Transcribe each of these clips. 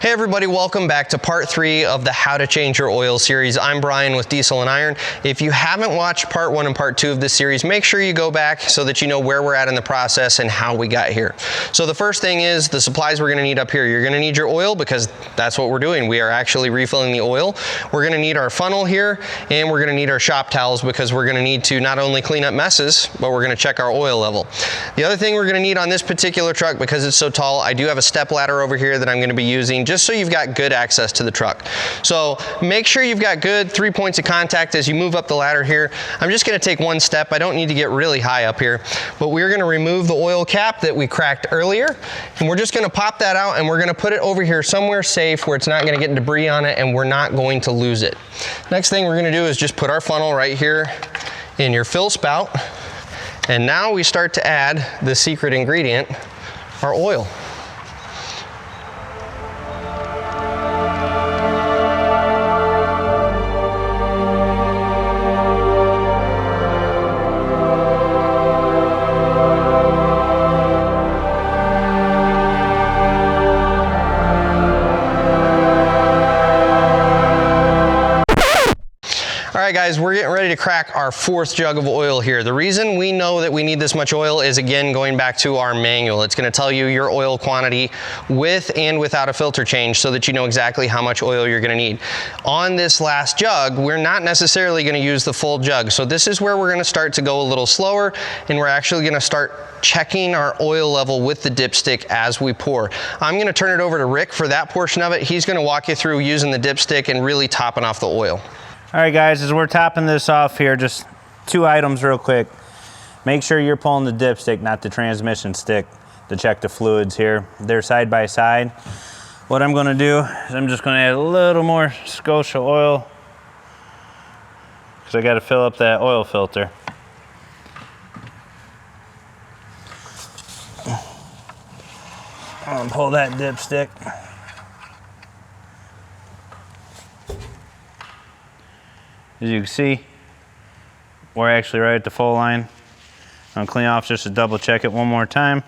Hey everybody, welcome back to part 3 of the How to Change Your Oil series. I'm Brian with Diesel and Iron. If you haven't watched part 1 and part 2 of this series, make sure you go back so that you know where we're at in the process and how we got here. So the first thing is the supplies we're going to need up here. You're going to need your oil because that's what we're doing. We are actually refilling the oil. We're going to need our funnel here, and we're going to need our shop towels because we're going to need to not only clean up messes, but we're going to check our oil level. The other thing we're going to need on this particular truck, because it's so tall, I do have a step ladder over here that I'm going to be using just so you've got good access to the truck. So make sure you've got good 3 points of contact as you move up the ladder here. I'm just going to take one step. I don't need to get really high up here, but we're going to remove the oil cap that we cracked earlier, and we're just going to pop that out, and we're going to put it over here somewhere safe where it's not going to get debris on it and we're not going to lose it. Next thing we're going to do is just put our funnel right here in your fill spout, and now we start to add the secret ingredient, our oil. All right guys, we're getting ready to crack our 4th jug of oil here. The reason we know that we need this much oil is, again, going back to our manual. It's going to tell you your oil quantity with and without a filter change so that you know exactly how much oil you're going to need. On this last jug, we're not necessarily going to use the full jug. So this is where we're going to start to go a little slower, and we're actually going to start checking our oil level with the dipstick as we pour. I'm going to turn it over to Rick for that portion of it. He's going to walk you through using the dipstick and really topping off the oil. All right guys, as we're topping this off here, just 2 items real quick. Make sure you're pulling the dipstick, not the transmission stick, to check the fluids here. They're side by side. What I'm gonna do is I'm just gonna add a little more Scotia oil because I gotta fill up that oil filter. I'm gonna pull that dipstick. As you can see, we're actually right at the full line. I'm gonna clean off just to double check it one more time.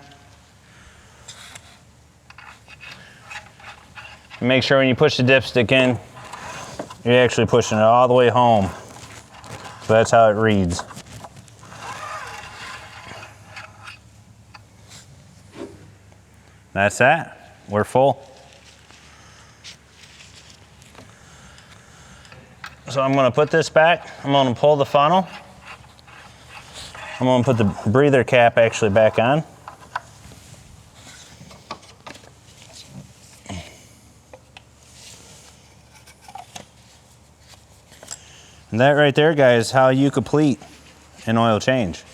And make sure when you push the dipstick in, you're actually pushing it all the way home. So that's how it reads. That's that. We're full. So I'm going to put this back. I'm going to pull the funnel. I'm going to put the breather cap actually back on. And that right there, guys, is how you complete an oil change.